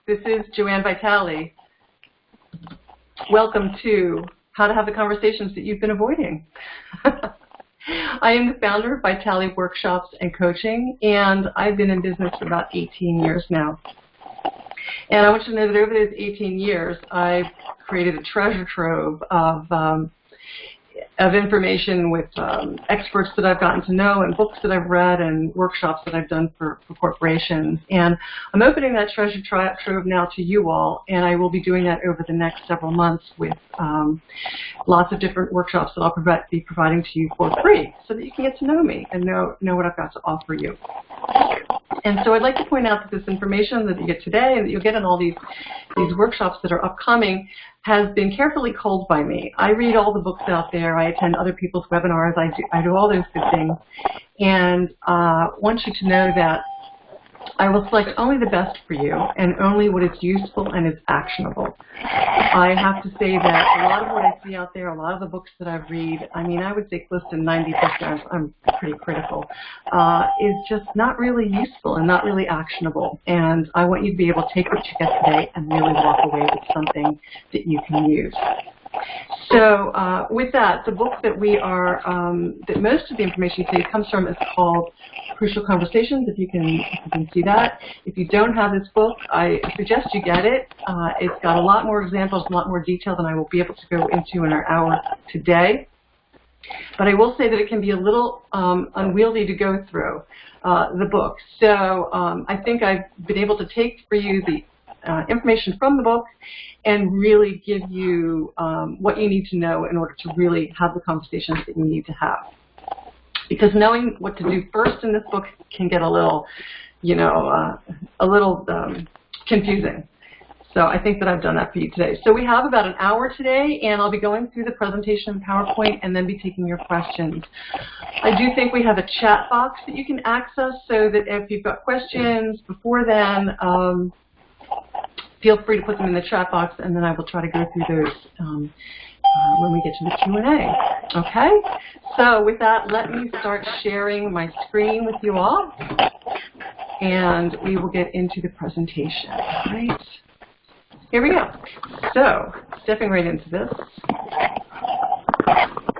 This is Joanne Vitali. Welcome to How to Have the Conversations That You've Been Avoiding. I am the founder of Vitali Workshops and Coaching, and I've been in business for about 18 years now. And I want you to know that over those 18 years, I've created a treasure trove of information with experts that I've gotten to know and books that I've read and workshops that I've done for corporations. And I'm opening that treasure trove now to you all, and I will be doing that over the next several months with lots of different workshops that I'll be providing to you for free so that you can get to know me and know what I've got to offer you. And so I'd like to point out that this information that you get today and that you'll get in all these workshops that are upcoming has been carefully culled by me. I read all the books out there. I attend other people's webinars. I do all those good things. And I want you to know that I will select only the best for you and only what is useful and is actionable. I have to say that a lot of what I see out there, a lot of the books that I read, I mean, I would say close to 90%, I'm pretty critical, is just not really useful and not really actionable. And I want you to be able to take what you get today and really walk away with something that you can use. So with that, the book that that most of the information today comes from is called Crucial Conversations, if you can see that. If you don't have this book, I suggest you get it. It's got a lot more examples, a lot more detail than I will be able to go into in our hour today. But I will say that it can be a little unwieldy to go through the book. So I think I've been able to take for you the information from the book and really give you what you need to know in order to really have the conversations that you need to have. Because knowing what to do first in this book can get a little, confusing. So I think that I've done that for you today. So we have about an hour today, and I'll be going through the presentation in PowerPoint and then be taking your questions. I do think we have a chat box that you can access so that if you've got questions before then, feel free to put them in the chat box, and then I will try to go through those when we get to the Q&A. Okay? So with that, let me start sharing my screen with you all, and we will get into the presentation. All right? Here we go. So, stepping right into this.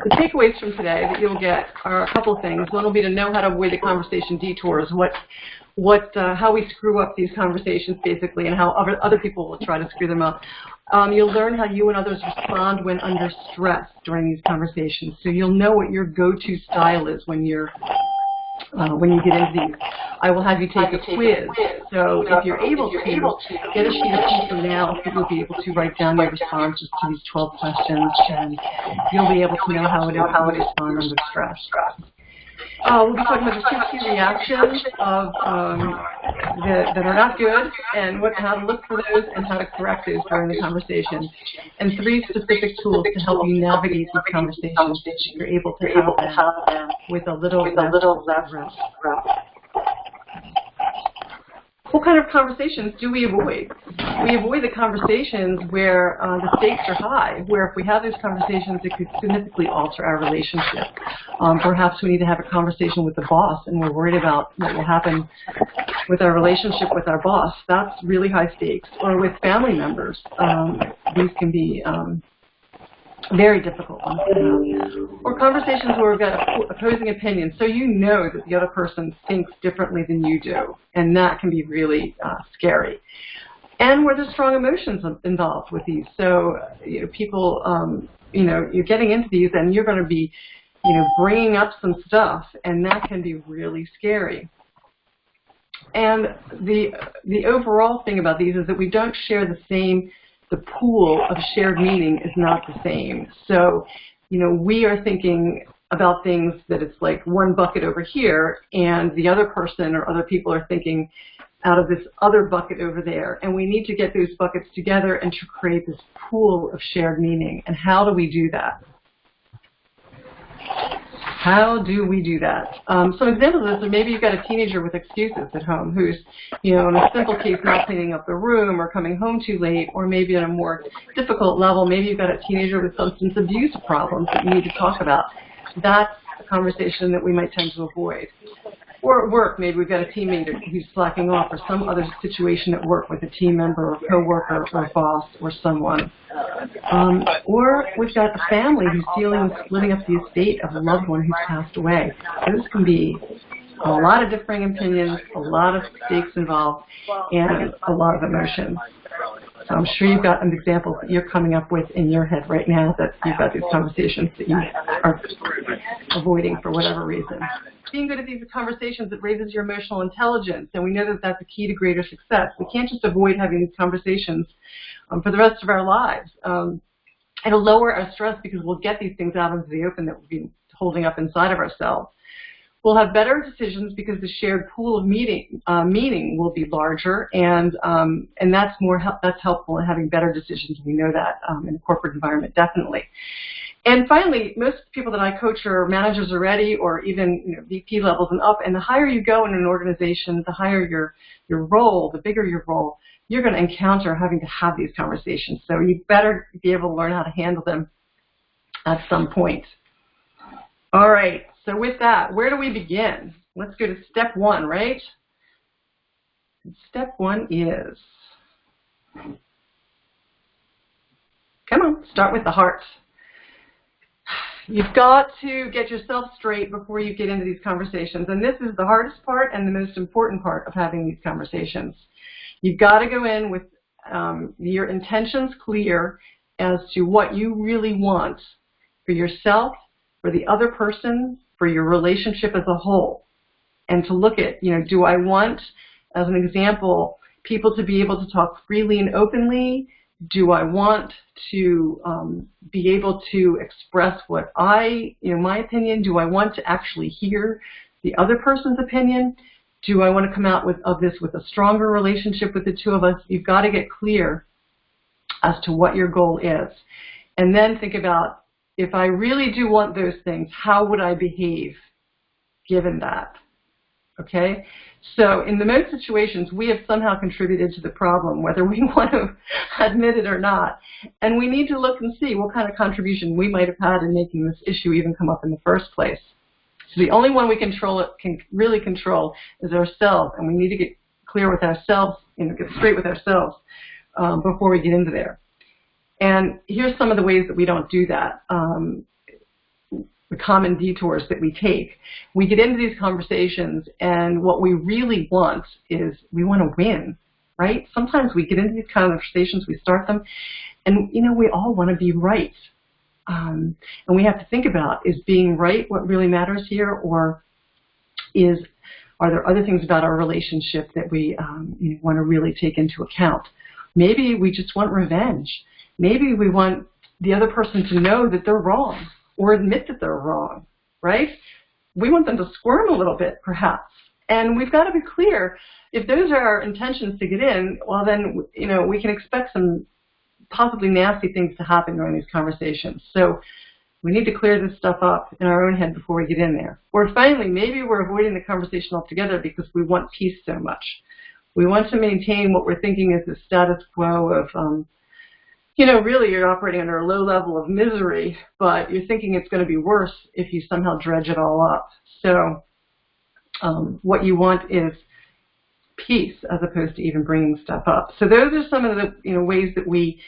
The takeaways from today that you'll get are a couple of things. One will be to know how to avoid the conversation detours, how we screw up these conversations, basically, and how other people will try to screw them up. You'll learn how you and others respond when under stress during these conversations. So you'll know what your go-to style is when you get into these. I will have you take a quiz. So if you're able to, get a sheet of paper now, so you'll be able to write down your responses to these 12 questions, and you'll be able to know how it is to respond under stress. We'll be talking about the 6 key reactions that are not good, and how to look for those and how to correct those during the conversation, and 3 specific tools to help you navigate these conversations so you're able to have them with a little less stress. What kind of conversations do we avoid? We avoid the conversations where the stakes are high, where if we have those conversations, it could significantly alter our relationship. Perhaps we need to have a conversation with the boss, and we're worried about what will happen with our relationship with our boss. That's really high stakes. Or with family members. These can be very difficult ones to have. Or conversations where we've got opposing opinions, so you know that the other person thinks differently than you do, and that can be really scary. And where there's strong emotions involved with these, so people, you're getting into these, and you're going to be, bringing up some stuff, and that can be really scary. And the overall thing about these is that we don't share the pool of shared meaning is not the same. So, we are thinking about things that it's like one bucket over here, and the other person or other people are thinking out of this other bucket over there. And we need to get those buckets together and to create this pool of shared meaning. And how do we do that? How do we do that? Some examples of this are maybe you've got a teenager with excuses at home who's, in a simple case, not cleaning up the room or coming home too late, or maybe on a more difficult level, maybe you've got a teenager with substance abuse problems that you need to talk about. That's a conversation that we might tend to avoid. Or at work, maybe we've got a teammate who's slacking off, or some other situation at work with a team member or coworker or boss or someone. Or we've got a family who's dealing with splitting up the estate of a loved one who's passed away. Those can be a lot of differing opinions, a lot of stakes involved, and a lot of emotions. So I'm sure you've got some examples that you're coming up with in your head right now that you've got these conversations that you are avoiding for whatever reason. Being good at these conversations, it raises your emotional intelligence, and we know that that's a key to greater success. We can't just avoid having these conversations for the rest of our lives. It'll lower our stress because we'll get these things out into the open that we've been holding up inside of ourselves. We'll have better decisions because the shared pool of meaning will be larger, and that's helpful in having better decisions. We know that in the corporate environment, definitely. And finally, most people that I coach are managers already, or even VP levels and up. And the higher you go in an organization, the higher your role, the bigger your role, you're going to encounter having to have these conversations. So you better be able to learn how to handle them at some point. All right. So with that, where do we begin? Let's go to step one, right? Step one is, come on, start with the heart. You've got to get yourself straight before you get into these conversations. And this is the hardest part and the most important part of having these conversations. You've got to go in with your intentions clear as to what you really want for yourself, for the other person, for your relationship as a whole. And to look at, do I want, as an example, people to be able to talk freely and openly? Do I want to be able to express what my opinion? Do I want to actually hear the other person's opinion? Do I want to come out of this with a stronger relationship with the two of us? You've got to get clear as to what your goal is. And then think about, if I really do want those things, how would I behave given that? Okay? So in the most situations, we have somehow contributed to the problem, whether we want to admit it or not. And we need to look and see what kind of contribution we might have had in making this issue even come up in the first place. So the only one we can really control is ourselves, and we need to get clear with ourselves, get straight with ourselves before we get into there. And here's some of the ways that we don't do that. The common detours that we take. We get into these conversations, and what we really want is we want to win, right? Sometimes we get into these conversations, we start them, and we all want to be right. And we have to think about, is being right what really matters here, or are there other things about our relationship that we want to really take into account? Maybe we just want revenge. Maybe we want the other person to know that they're wrong, or admit that they're wrong, right? We want them to squirm a little bit, perhaps. And we've got to be clear, if those are our intentions to get in, well then, we can expect some possibly nasty things to happen during these conversations. So we need to clear this stuff up in our own head before we get in there. Or finally, maybe we're avoiding the conversation altogether because we want peace so much. We want to maintain what we're thinking is the status quo of, really you're operating under a low level of misery, but you're thinking it's going to be worse if you somehow dredge it all up. So what you want is peace as opposed to even bringing stuff up. So those are some of the ways that we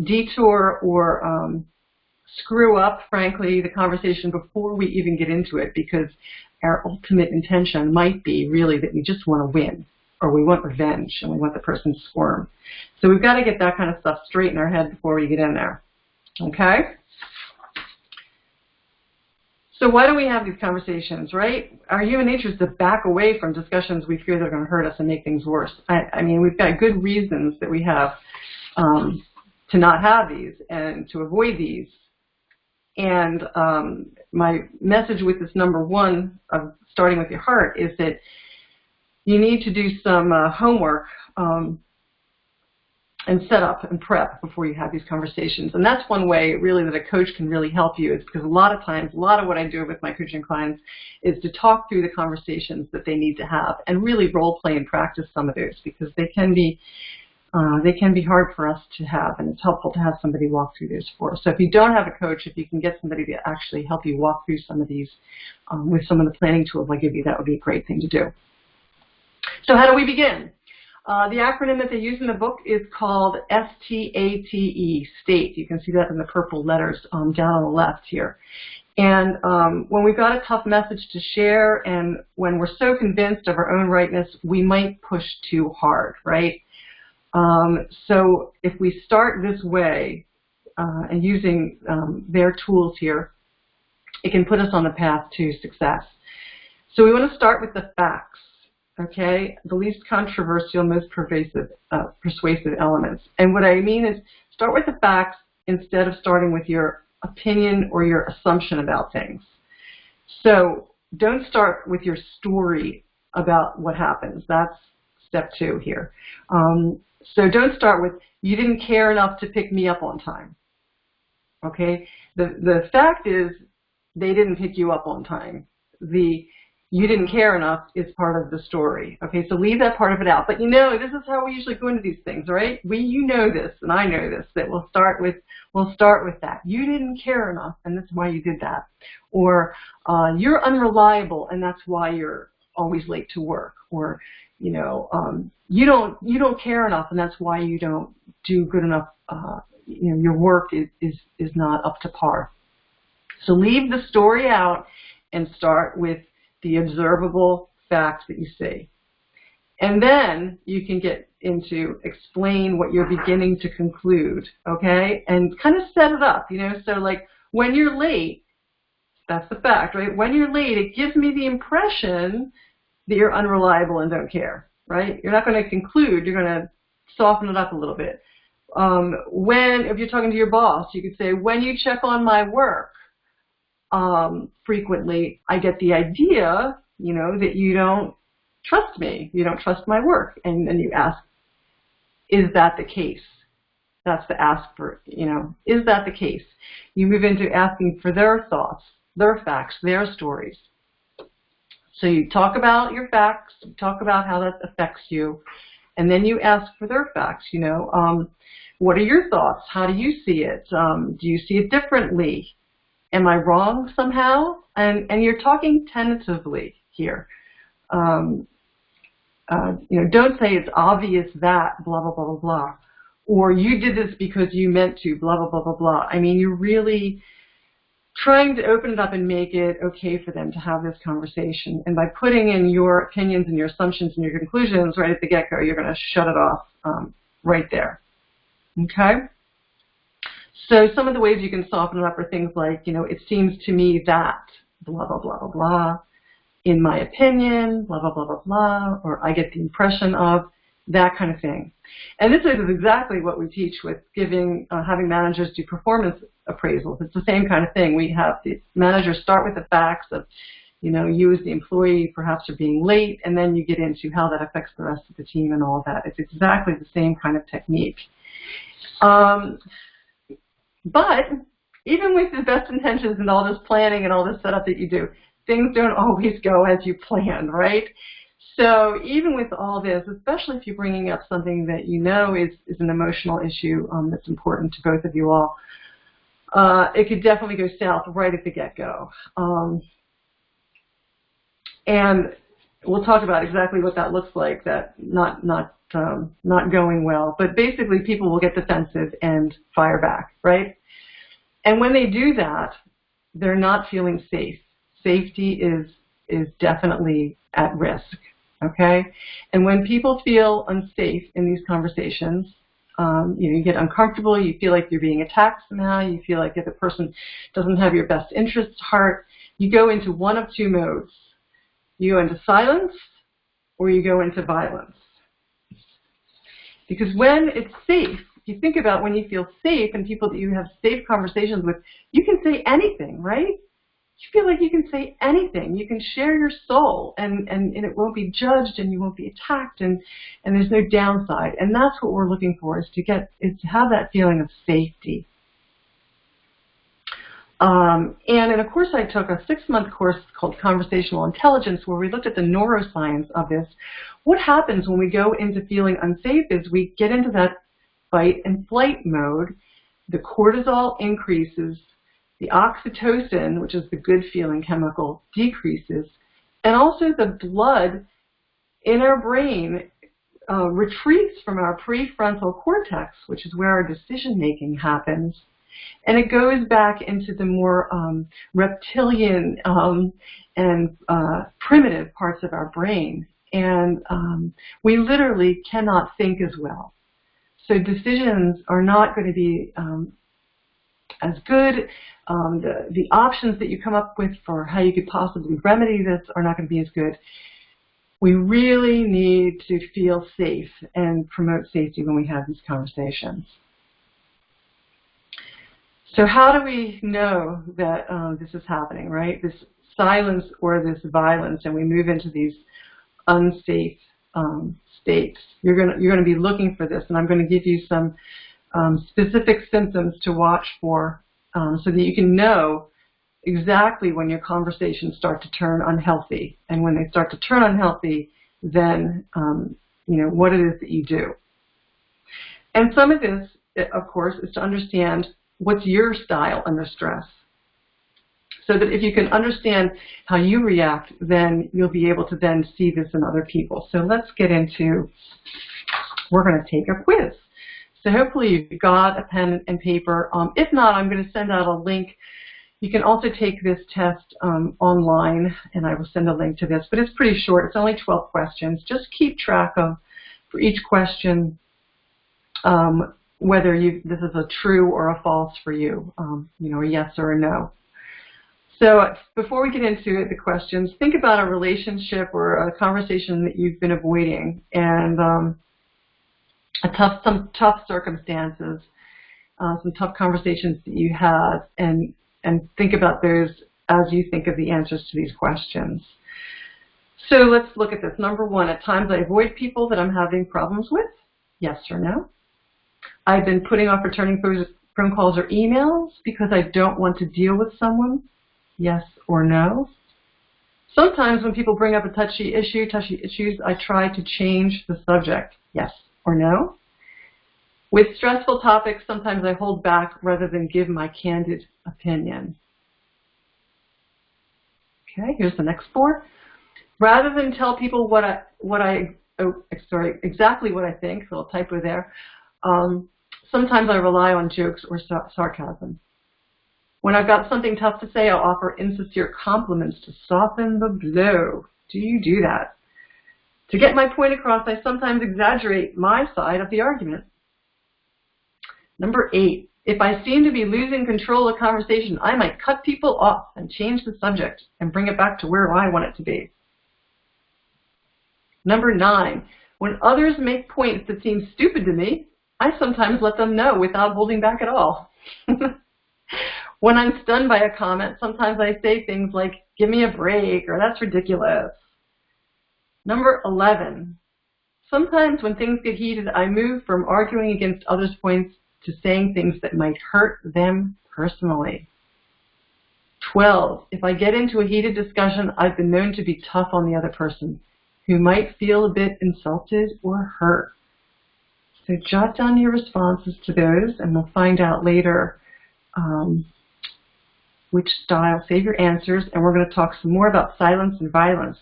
detour or screw up, frankly, the conversation before we even get into it, because our ultimate intention might be really that we just want to win, or we want revenge, and we want the person to squirm. So we've got to get that kind of stuff straight in our head before we get in there. Okay? So why do we have these conversations, right? Our human nature is to back away from discussions we fear they're going to hurt us and make things worse. I mean, we've got good reasons that we have to not have these and to avoid these. And my message with this number one of starting with your heart is that you need to do some homework and set up and prep before you have these conversations. And that's one way really that a coach can really help you, is because a lot of times, a lot of what I do with my coaching clients is to talk through the conversations that they need to have and really role play and practice some of those, because they can be They can be hard for us to have, and it's helpful to have somebody walk through those for us. So if you don't have a coach, if you can get somebody to actually help you walk through some of these with some of the planning tools I give you, that would be a great thing to do. So how do we begin? The acronym that they use in the book is called STATE, STATE. You can see that in the purple letters down on the left here. And when we've got a tough message to share and when we're so convinced of our own rightness, we might push too hard, right? So if we start this way and using their tools here, it can put us on the path to success. So we want to start with the facts. Okay, the least controversial, most persuasive elements. And what I mean is start with the facts instead of starting with your opinion or your assumption about things. So don't start with your story about what happens. That's step 2 here. So don't start with, you didn't care enough to pick me up on time. Okay, the fact is they didn't pick you up on time. You didn't care enough is part of the story. Okay, so leave that part of it out. But you know, this is how we usually go into these things, right? You know this, and I know this, that we'll start with that. You didn't care enough, and that's why you did that. Or you're unreliable, and that's why you're always late to work. Or you know, you don't care enough, and that's why you don't do good enough. You know, your work is not up to par. So leave the story out and start with the observable facts that you see. And then you can get into explain what you're beginning to conclude, okay? And kind of set it up, you know? So like when you're late, that's the fact, right? When you're late, it gives me the impression that you're unreliable and don't care, right? You're not going to conclude, you're going to soften it up a little bit. If you're talking to your boss, you could say, when you check on my work, frequently, I get the idea, you know, that you don't trust me, you don't trust my work, and then you ask, is that the case? That's the ask for, you know, is that the case? You move into asking for their thoughts, their facts, their stories. So you talk about your facts, you talk about how that affects you, and then you ask for their facts, you know, what are your thoughts? How do you see it? Do you see it differently? Am I wrong somehow? And you're talking tentatively here. You know, don't say it's obvious that blah, blah, blah, blah, blah. Or you did this because you meant to, blah, blah, blah, blah, blah. I mean, you're really trying to open it up and make it okay for them to have this conversation. And by putting in your opinions and your assumptions and your conclusions right at the get-go, you're going to shut it off right there. Okay? So some of the ways you can soften it up are things like, you know, it seems to me that, blah, blah, blah, blah, blah, in my opinion, blah, blah, blah, blah, blah, or I get the impression of, that kind of thing. And this is exactly what we teach with having managers do performance appraisals. It's the same kind of thing. We have the managers start with the facts of, you know, you as the employee perhaps are being late, and then you get into how that affects the rest of the team and all that. It's exactly the same kind of technique. But even with the best intentions and all this planning and all this setup that you do, things don't always go as you planned, right? So even with all this, especially if you're bringing up something that you know is an emotional issue that's important to both of you all, it could definitely go south right at the get-go. And we'll talk about exactly what that looks like, that not going well. But basically, people will get defensive and fire back, right? And when they do that, they're not feeling safe. Safety is definitely at risk, okay? And when people feel unsafe in these conversations, you know, you get uncomfortable, you feel like you're being attacked somehow, you feel like if the person doesn't have your best interests at heart, you go into one of two modes. You go into silence or you go into violence. Because when it's safe, if you think about when you feel safe and people that you have safe conversations with, you can say anything, right? You feel like you can say anything. You can share your soul and it won't be judged and you won't be attacked and there's no downside. And that's what we're looking for, is to have that feeling of safety. And in a course I took, a 6-month course called Conversational Intelligence, where we looked at the neuroscience of this. What happens when we go into feeling unsafe is we get into that fight and flight mode. The cortisol increases, the oxytocin, which is the good feeling chemical, decreases, and also the blood in our brain retreats from our prefrontal cortex, which is where our decision making happens, and it goes back into the more reptilian and primitive parts of our brain, and we literally cannot think as well. So decisions are not going to be as good. The options that you come up with for how you could possibly remedy this are not going to be as good. We really need to feel safe and promote safety when we have these conversations. So how do we know that this is happening, right? This silence or this violence, and we move into these unsafe states. You're going to be looking for this, and I'm going to give you some specific symptoms to watch for so that you can know exactly when your conversations start to turn unhealthy. And when they start to turn unhealthy, then what it is that you do. And some of this, of course, is to understand what's your style under stress. So that if you can understand how you react, then you'll be able to then see this in other people. So let's get into, we're going to take a quiz. So hopefully you've got a pen and paper. If not, I'm going to send out a link. You can also take this test online, and I will send a link to this. But it's pretty short. It's only 12 questions. Just keep track of, for each question, whether this is a true or a false for you, a yes or a no. So before we get into the questions, think about a relationship or a conversation that you've been avoiding, and some tough circumstances, some tough conversations that you had, and think about those as you think of the answers to these questions. So let's look at this. Number one, at times I avoid people that I'm having problems with. Yes or no? I've been putting off returning phone calls or emails because I don't want to deal with someone. Yes or no? Sometimes when people bring up a touchy issues, I try to change the subject. Yes or no? With stressful topics, sometimes I hold back rather than give my candid opinion. Okay, here's the next 4. Rather than tell people exactly what I think, little typo there, sometimes I rely on jokes or sarcasm. When I've got something tough to say, I'll offer insincere compliments to soften the blow. Do you do that? To get my point across, I sometimes exaggerate my side of the argument. Number 8, if I seem to be losing control of conversation, I might cut people off and change the subject and bring it back to where I want it to be. Number 9, when others make points that seem stupid to me, I sometimes let them know without holding back at all. When I'm stunned by a comment, sometimes I say things like, give me a break, or that's ridiculous. Number 11, sometimes when things get heated, I move from arguing against others' points to saying things that might hurt them personally. 12, if I get into a heated discussion, I've been known to be tough on the other person, who might feel a bit insulted or hurt. So jot down your responses to those, and we'll find out later which style. Save your answers, and we're going to talk some more about silence and violence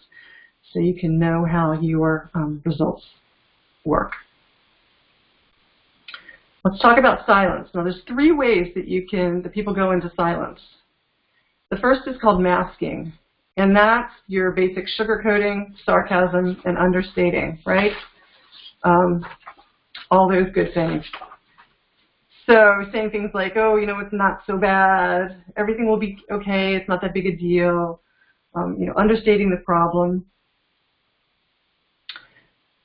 so you can know how your results work. Let's talk about silence. Now, there's 3 ways that people go into silence. The first is called masking, and that's your basic sugarcoating, sarcasm, and understating, right? All those good things. So saying things like, oh, it's not so bad, everything will be okay, it's not that big a deal, understating the problem.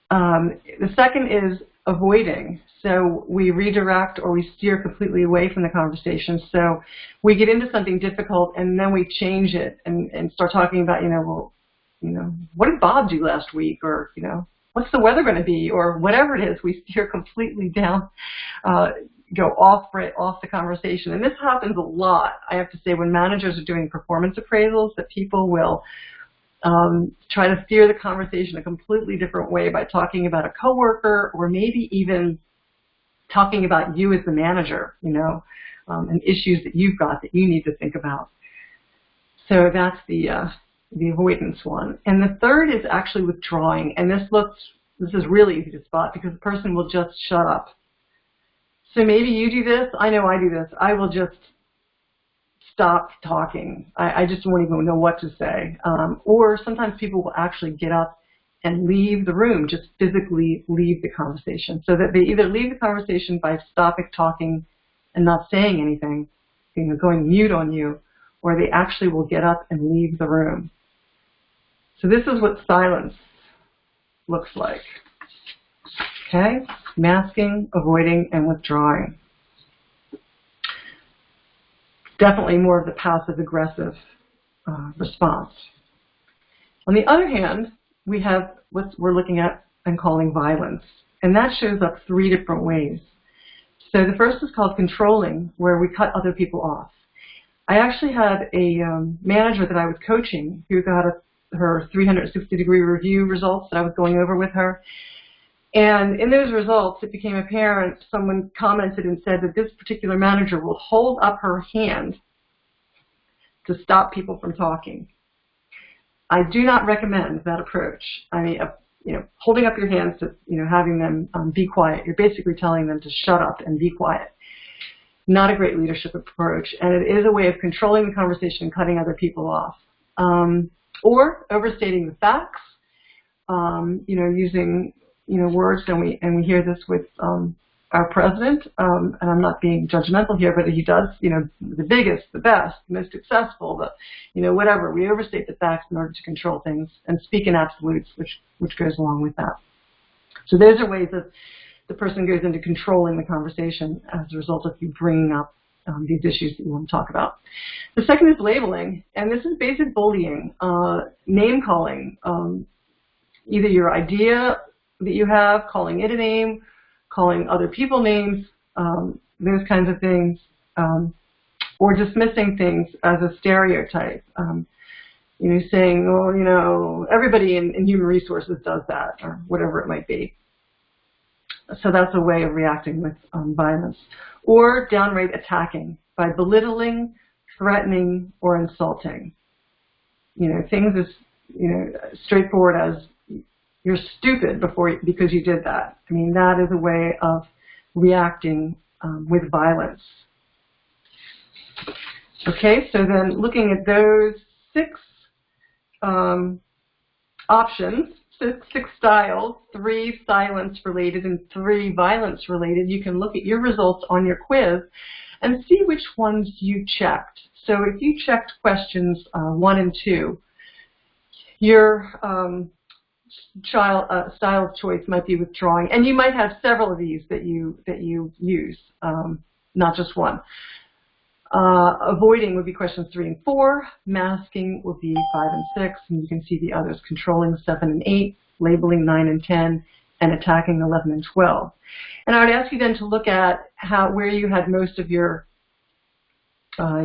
The second is avoiding. So we redirect or we steer completely away from the conversation. So we get into something difficult and then we change it and start talking about, what did Bob do last week? Or, what's the weather going to be? Or whatever it is, we steer completely down, go off the conversation. And this happens a lot, I have to say, when managers are doing performance appraisals, that people will try to steer the conversation a completely different way by talking about a coworker, or maybe even talking about you as the manager, and issues that you've got that you need to think about. So that's the avoidance one. And the third is actually withdrawing. And this is really easy to spot because the person will just shut up. So maybe you do this. I know I do this. I will just stop talking. I just won't even know what to say. Or sometimes people will actually get up and leave the room, just physically leave the conversation. So that they either leave the conversation by stopping talking and not saying anything, going mute on you, or they actually will get up and leave the room. So this is what silence looks like. Okay? Masking, avoiding, and withdrawing. Definitely more of the passive-aggressive response. On the other hand, we have what we're looking at and calling violence. And that shows up 3 different ways. So the first is called controlling, where we cut other people off. I actually had a manager that I was coaching who got her 360-degree review results that I was going over with her. And in those results, it became apparent, someone commented and said that this particular manager will hold up her hand to stop people from talking. I do not recommend that approach. I mean, holding up your hands to, having them be quiet. You're basically telling them to shut up and be quiet. Not a great leadership approach, and it is a way of controlling the conversation and cutting other people off. Or overstating the facts, using words, and we hear this with our president, and I'm not being judgmental here, but he does, the biggest, the best, the most successful, whatever. We overstate the facts in order to control things and speak in absolutes, which goes along with that. So those are ways that the person goes into controlling the conversation as a result of you bringing up these issues that you want to talk about. The second is labeling, and this is basic bullying, name calling, either your idea that you have, calling it a name, calling other people names, those kinds of things, or dismissing things as a stereotype. Saying, oh, everybody in human resources does that, or whatever it might be. So that's a way of reacting with violence. Or downright attacking by belittling, threatening, or insulting. Things as straightforward as you're stupid because you did that. I mean, that is a way of reacting with violence. Okay, so then looking at those 6 options, 6 styles, 3 silence-related and 3 violence-related, you can look at your results on your quiz and see which ones you checked. So if you checked questions 1 and 2, your style of choice might be withdrawing, and you might have several of these that you use, not just one. Avoiding would be questions 3 and 4. Masking would be 5 and 6, and you can see the others: controlling 7 and 8, labeling 9 and 10, and attacking 11 and 12. And I would ask you then to look at where you had most of your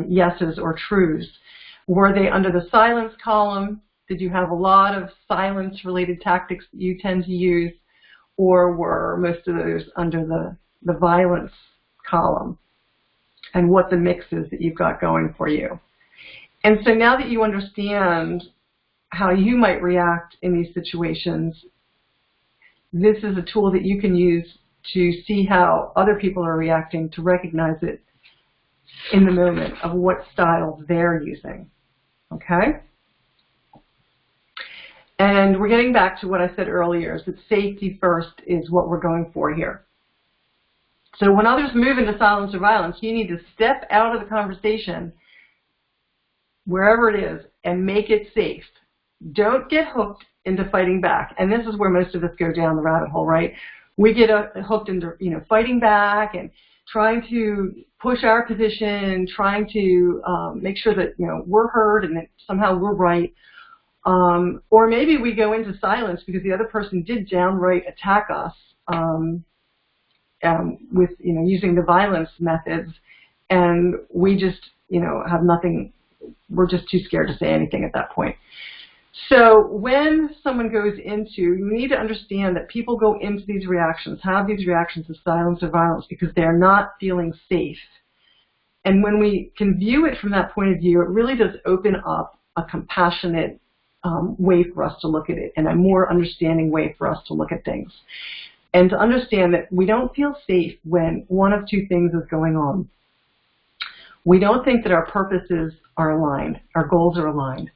yeses or trues. Were they under the silence column? Did you have a lot of silence-related tactics that you tend to use, or were most of those under the violence column? And what the mix is that you've got going for you. And so now that you understand how you might react in these situations, this is a tool that you can use to see how other people are reacting, to recognize it in the moment of what styles they're using. Okay? And we're getting back to what I said earlier, is that safety first is what we're going for here. So when others move into silence or violence, you need to step out of the conversation, wherever it is, and make it safe. Don't get hooked into fighting back. And this is where most of us go down the rabbit hole, right? We get hooked into, fighting back and trying to push our position, trying to make sure that, we're heard and that somehow we're right. Or maybe we go into silence because the other person did downright attack us. with, using the violence methods, and we just, have nothing. We're just too scared to say anything at that point. So when someone goes into, you need to understand that people go into these reactions, have these reactions of silence or violence because they're not feeling safe. And when we can view it from that point of view, it really does open up a compassionate way for us to look at it, and a more understanding way for us to look at things. And to understand that we don't feel safe when one of two things is going on. We don't think that our purposes are aligned, our goals are aligned.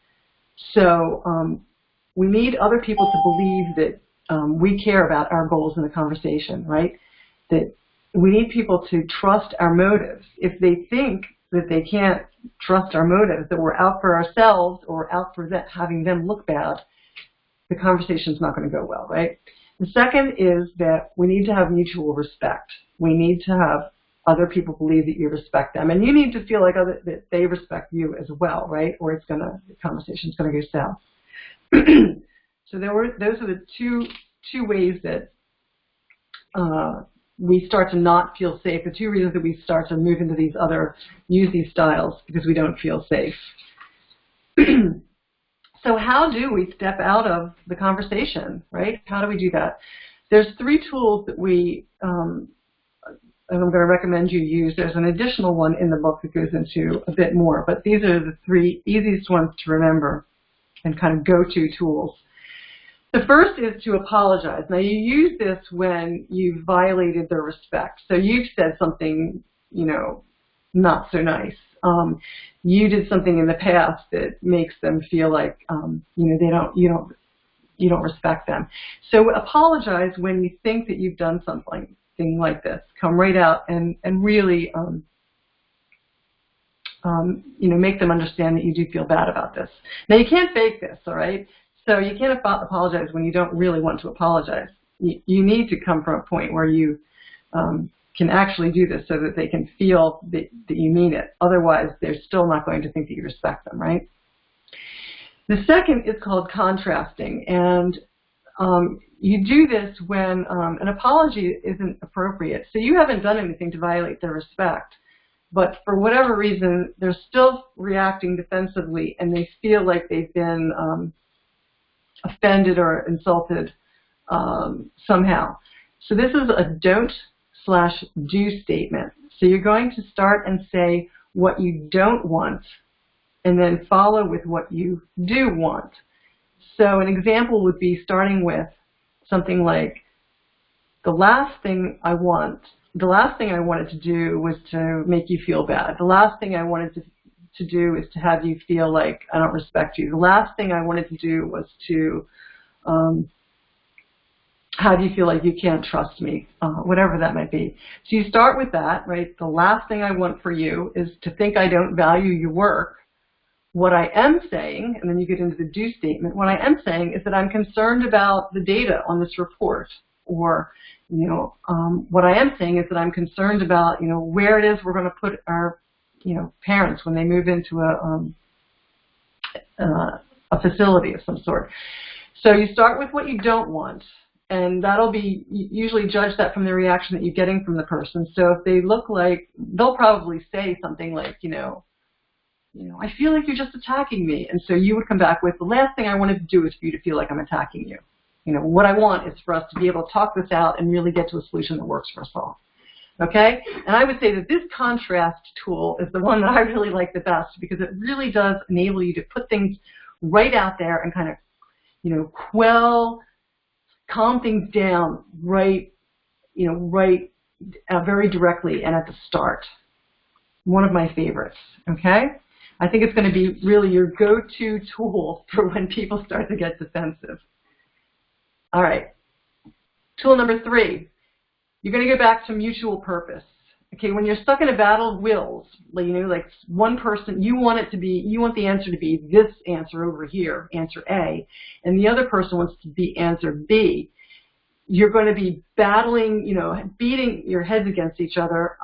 So we need other people to believe that we care about our goals in the conversation, right? That we need people to trust our motives. If they think that they can't trust our motives, that we're out for ourselves or out for that, having them look bad, the conversation's not going to go well, right? The second is that we need to have mutual respect. We need to have other people believe that you respect them, and you need to feel like that they respect you as well, right? Or the conversation's going to go south. So those are the two ways that we start to not feel safe. The two reasons that we start to move into use these styles, because we don't feel safe. So how do we step out of the conversation, right? How do we do that? There's 3 tools that I'm going to recommend you use. There's an additional one in the book that goes into a bit more, but these are the 3 easiest ones to remember and kind of go-to tools. The first is to apologize. Now, you use this when you've violated their respect. So you've said something, not so nice. You did something in the past that makes them feel like, you don't respect them. So apologize when you think that you've done something like this. Come right out and really, make them understand that you do feel bad about this. Now, you can't fake this, all right? So you can't apologize when you don't really want to apologize. You need to come from a point where you can actually do this so that they can feel that you mean it. Otherwise, they're still not going to think that you respect them, right? The second is called contrasting, and you do this when an apology isn't appropriate. So you haven't done anything to violate their respect, but for whatever reason, they're still reacting defensively, and they feel like they've been offended or insulted somehow. So this is a don't/do statement. So you're going to start and say what you don't want, and then follow with what you do want. So an example would be starting with something like, the last thing I wanted to do was to make you feel bad. The last thing I wanted to do is to have you feel like I don't respect you. The last thing I wanted to do was to have you feel like you can't trust me, whatever that might be. So you start with that, right? The last thing I want for you is to think I don't value your work. What I am saying, and then you get into the do statement, what I am saying is that I'm concerned about the data on this report. Or, what I am saying is that I'm concerned about, where it is we're going to put our, parents when they move into a facility of some sort. So you start with what you don't want, and that'll be, usually judge that from the reaction that you're getting from the person. So if they look like, they'll probably say something like, I feel like you're just attacking me. And so you would come back with, the last thing I wanted to do is for you to feel like I'm attacking you. What I want is for us to be able to talk this out and really get to a solution that works for us all. Okay? And I would say that this contrast tool is the one that I really like the best, because it really does enable you to put things right out there and kind of, calm things down right very directly and at the start. One of my favorites, okay? I think it's going to be really your go-to tool for when people start to get defensive. All right. Tool number 3, you're going to go back to mutual purpose. Okay, when you're stuck in a battle of wills, like one person, you want the answer to be this answer over here, answer A, and the other person wants to be answer B. You're going to be battling, beating your heads against each other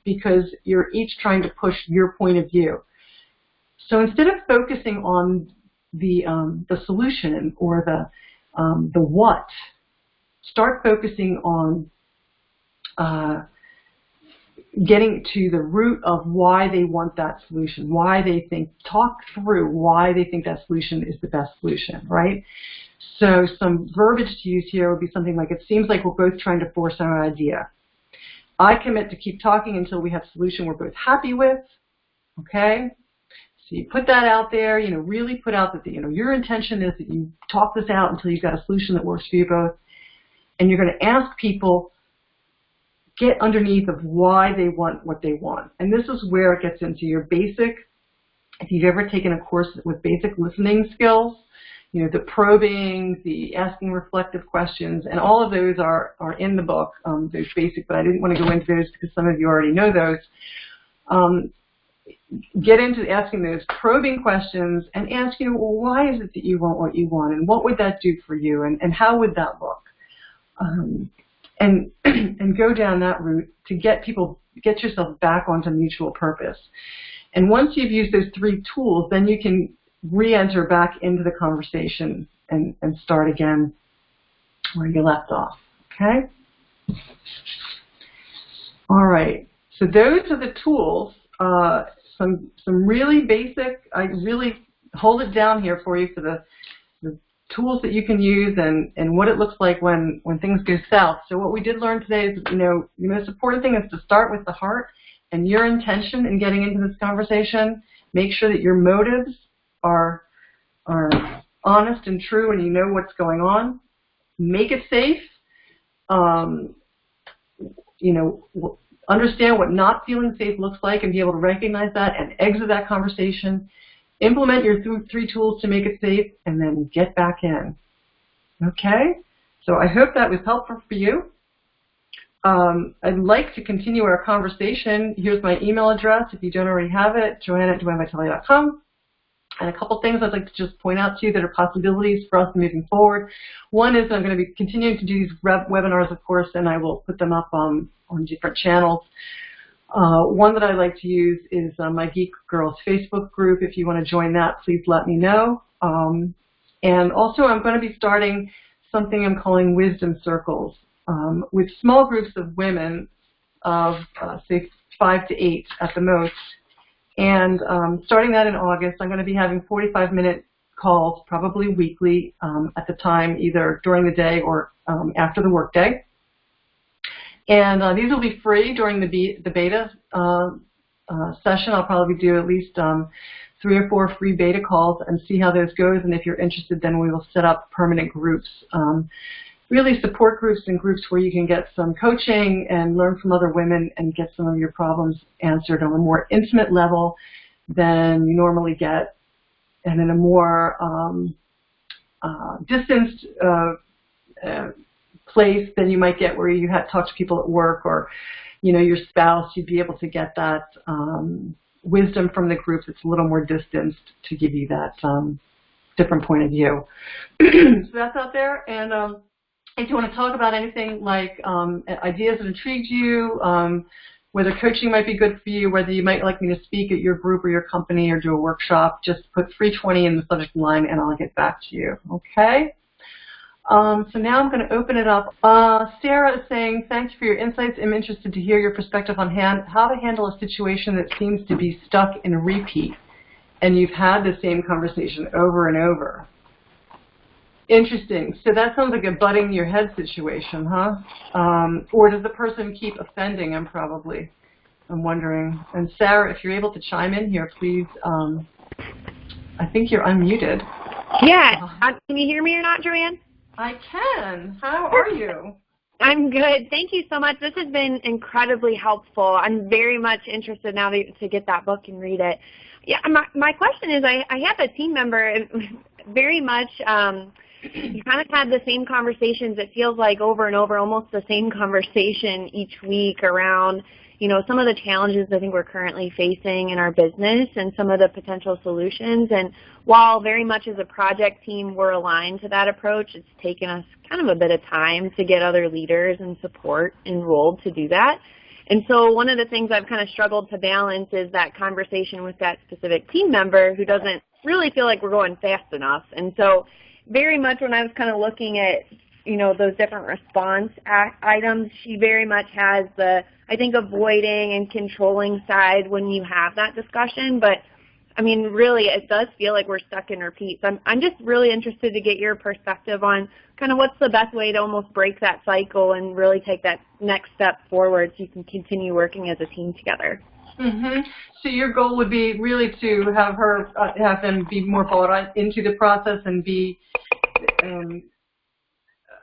because you're each trying to push your point of view. So instead of focusing on the solution or the what, start focusing on getting to the root of why they want that solution, talk through why they think that solution is the best solution, right? So some verbiage to use here would be something like, it seems like we're both trying to force our idea. I commit to keep talking until we have a solution we're both happy with, okay? So you put that out there, really put out that, your intention is that you talk this out until you've got a solution that works for you both. And you're going to ask people, get underneath of why they want what they want. And this is where it gets into your basic, if you've ever taken a course with basic listening skills, the probing, the asking reflective questions, and all of those are in the book, those basic, but I didn't want to go into those because some of you already know those. Get into asking those probing questions and ask, well, why is it that you want what you want, and what would that do for you, and how would that look? And go down that route to get yourself back onto mutual purpose. And once you've used those 3 tools, then you can re-enter back into the conversation and start again where you left off, okay? All right, so those are the tools, some really basic, I really hold it down here for you for the tools that you can use and what it looks like when things go south. So what we did learn today is, the most important thing is to start with the heart and your intention in getting into this conversation. Make sure that your motives are honest and true and you know what's going on. Make it safe. Understand what not feeling safe looks like and be able to recognize that and exit that conversation. Implement your 3 tools to make it safe, and then get back in. Okay? So I hope that was helpful for you. I'd like to continue our conversation. Here's my email address if you don't already have it, joanne@joannevitali.com. And a couple things I'd like to just point out to you that are possibilities for us moving forward. One is I'm going to be continuing to do these webinars, of course, and I will put them up on different channels. One that I like to use is my Geek Girls Facebook group. If you want to join that, please let me know. And also I'm going to be starting something I'm calling Wisdom Circles with small groups of women of, say, 5 to 8 at the most. And starting that in August, I'm going to be having 45-minute calls, probably weekly at the time, either during the day or after the workday. And these will be free during the beta session. I'll probably do at least 3 or 4 free beta calls and see how those goes. And if you're interested, then we will set up permanent groups, really support groups and groups where you can get some coaching and learn from other women and get some of your problems answered on a more intimate level than you normally get, and in a more distanced place than you might get where you have to talk to people at work or, your spouse. You'd be able to get that wisdom from the group that's a little more distanced to give you that different point of view. So that's out there. And if you want to talk about anything like ideas that intrigued you, whether coaching might be good for you, whether you might like me to speak at your group or your company or do a workshop, just put 320 in the subject line and I'll get back to you, okay? So now I'm going to open it up. Sarah is saying, thanks for your insights. I'm interested to hear your perspective on how to handle a situation that seems to be stuck in a repeat and you've had the same conversation over and over. Interesting. So that sounds like a butting your head situation, huh? Or does the person keep offending? I'm wondering. And Sarah, if you're able to chime in here, please. I think you're unmuted. Yeah. Can you hear me or not, Joanne? I can. How are you? I'm good. Thank you so much. This has been incredibly helpful. I'm very much interested now to get that book and read it. Yeah. My question is, I have a team member very much. You kind of had the same conversations, it feels like over and over, almost the same conversation each week around, some of the challenges I think we're currently facing in our business and some of the potential solutions. And while very much as a project team we're aligned to that approach, it's taken us kind of a bit of time to get other leaders and support enrolled to do that. And so one of the things I've kind of struggled to balance is that conversation with that specific team member who doesn't really feel like we're going fast enough. And so very much when I was kind of looking at, those different response items. She very much has the, I think, avoiding and controlling side when you have that discussion. But I mean, really, it does feel like we're stuck in repeats. I'm just really interested to get your perspective on kind of what's the best way to almost break that cycle and really take that next step forward so you can continue working as a team together. Mm-hmm. So your goal would be really to have her, have them be more bought into the process and be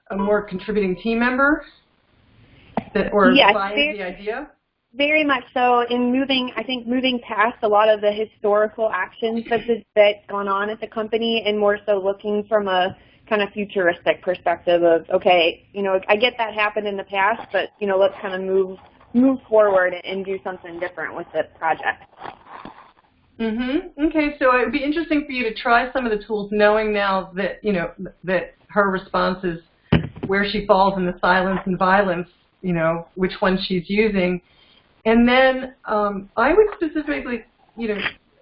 a more contributing team member, or buy the idea? Very much so. In moving past a lot of the historical actions that's gone on at the company, and more so looking from a kind of futuristic perspective of, okay, I get that happened in the past, but let's kind of move forward and do something different with the project. Mm-hmm. Okay, so it would be interesting for you to try some of the tools, knowing now that that her response is where she falls in the silence and violence, which one she's using. And then I would specifically,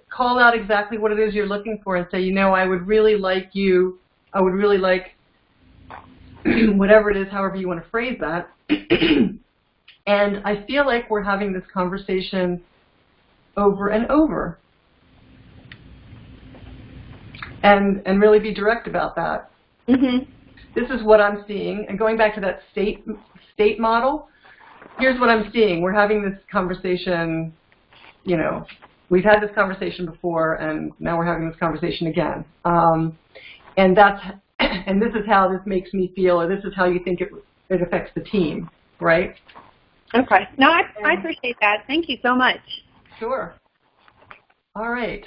call out exactly what it is you're looking for and say, I would really like whatever it is, however you want to phrase that. And I feel like we're having this conversation over and over. And really be direct about that. Mm-hmm. This is what I'm seeing. And going back to that state model, here's what I'm seeing. We're having this conversation, we've had this conversation before, and now we're having this conversation again. And this is how this makes me feel, or this is how you think it affects the team, right? Okay. No, I appreciate that. Thank you so much. Sure. All right.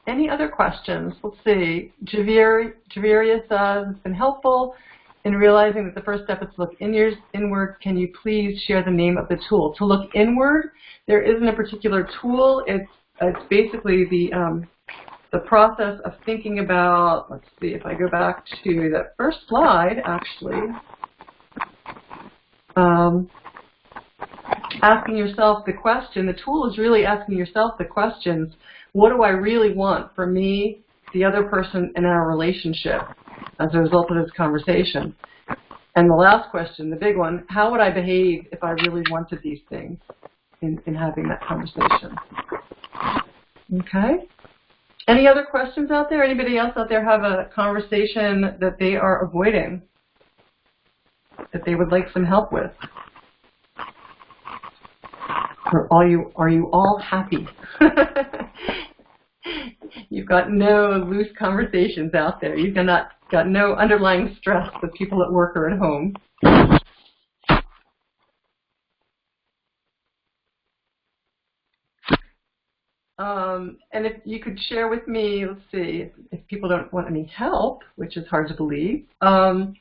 Any other questions? Let's see. Javiria says, it's been helpful in realizing that the first step is to look inward. Can you please share the name of the tool? To look inward, there isn't a particular tool. It's basically the process of thinking about, let's see if I go back to that first slide, actually. Asking yourself the question. The tool is really asking yourself the questions. What do I really want for me, the other person, and our relationship as a result of this conversation? And the last question, the big one, how would I behave if I really wanted these things in having that conversation? Okay. Any other questions out there? Anybody else out there have a conversation that they are avoiding, that they would like some help with? Or are you all happy? You've got no loose conversations out there. You've got no underlying stress with people at work or at home. And if you could share with me, let's see, if people don't want any help, which is hard to believe, I'm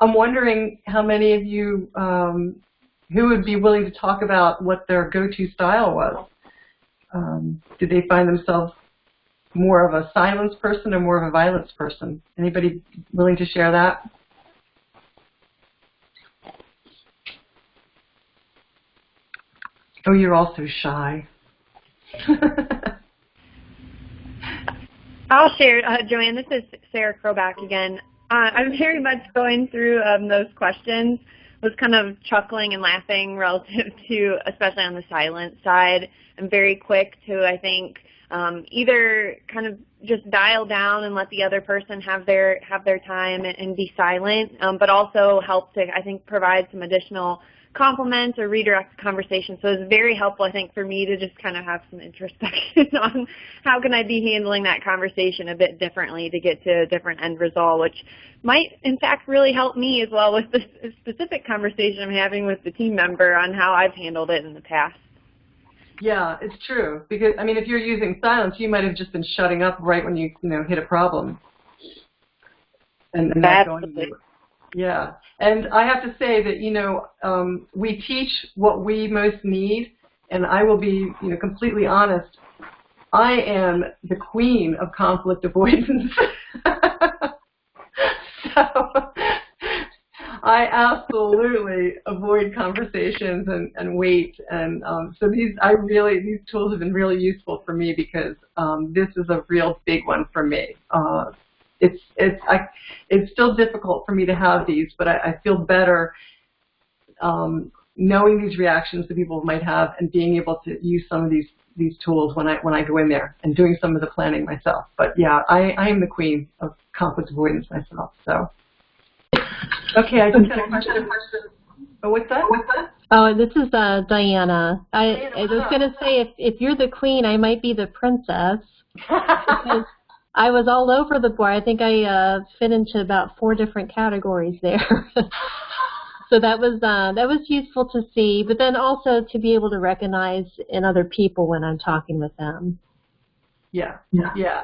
wondering how many of you who would be willing to talk about what their go-to style was. Did they find themselves more of a silence person or more of a violence person? Anybody willing to share that? Oh, you're all so shy. I'll share, Joanne. This is Sarah Kroback again. I'm very much going through those questions, was kind of chuckling and laughing relative to, especially on the silent side. I'm very quick to, I think, either kind of just dial down and let the other person have their time and be silent, but also help to, I think, provide some additional compliments or redirect the conversation. So it's very helpful, I think, for me to just kind of have some introspection on how can I be handling that conversation a bit differently to get to a different end result, which might, in fact, really help me as well with the specific conversation I'm having with the team member on how I've handled it in the past. Yeah, it's true. Because, I mean, if you're using silence, you might have just been shutting up right when you hit a problem. And not going to. Yeah. And I have to say that, we teach what we most need, and I will be, completely honest. I am the queen of conflict avoidance. So I absolutely avoid conversations and wait. And so these tools have been really useful for me because this is a real big one for me. it's still difficult for me to have these, but I feel better knowing these reactions that people might have and being able to use some of these tools when I go in there and doing some of the planning myself. But yeah, I am the queen of conflict avoidance myself. So okay, I just had a question. Oh, what's that? Oh, this is Diana. I was going to say, if you're the queen, I might be the princess. Because I was all over the board. I think I fit into about 4 different categories there. So that was useful to see, but then also to be able to recognize in other people when I'm talking with them. Yeah,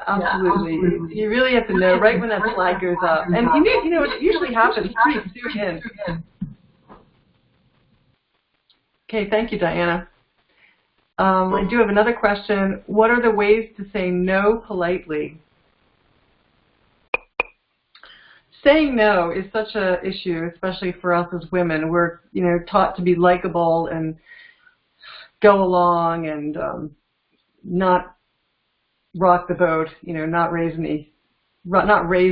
absolutely. You really have to know right when that flag goes up, and you know it usually happens pretty soon. Okay, thank you, Diana. I do have another question. What are the ways to say no politely? Saying no is such an issue, especially for us as women. We're, taught to be likable and go along and not rock the boat, not raise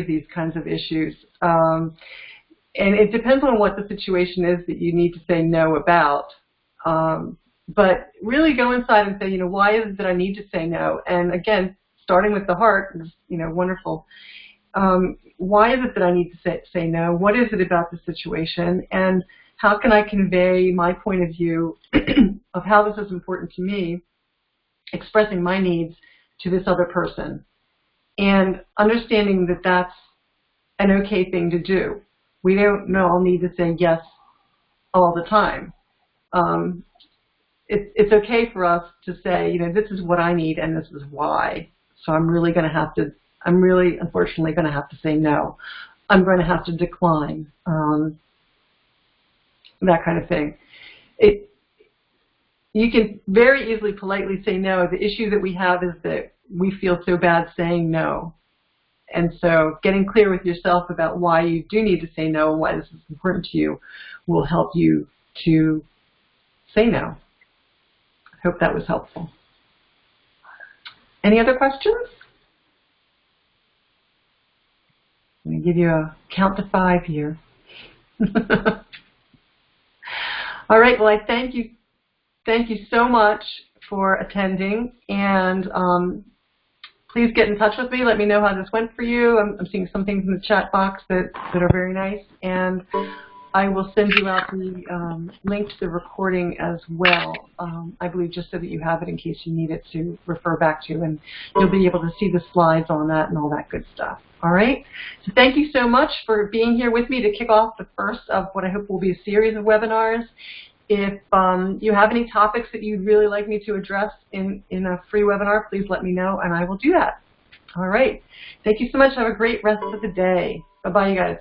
these kinds of issues. And it depends on what the situation is that you need to say no about. But really go inside and say, why is it that I need to say no? And again, starting with the heart is, wonderful. Why is it that I need to say no? What is it about the situation? And how can I convey my point of view of how this is important to me, expressing my needs to this other person, and understanding that that's an okay thing to do. We don't all need to say yes all the time. It's okay for us to say, this is what I need and this is why. So I'm really unfortunately going to have to say no. I'm going to have to decline, that kind of thing. You can very easily politely say no. The issue that we have is that we feel so bad saying no. And so getting clear with yourself about why you do need to say no and why this is important to you will help you to say no. I hope that was helpful. Any other questions? I'm going to give you a count to 5 here. All right, well, I thank you so much for attending, and please get in touch with me. Let me know how this went for you. I'm seeing some things in the chat box that are very nice, and I will send you out the link to the recording as well, I believe, just so that you have it in case you need it to refer back to, and you'll be able to see the slides on that and all that good stuff. All right? So thank you so much for being here with me to kick off the first of what I hope will be a series of webinars. If you have any topics that you'd really like me to address in a free webinar, please let me know, and I will do that. All right. Thank you so much. Have a great rest of the day. Bye-bye, you guys.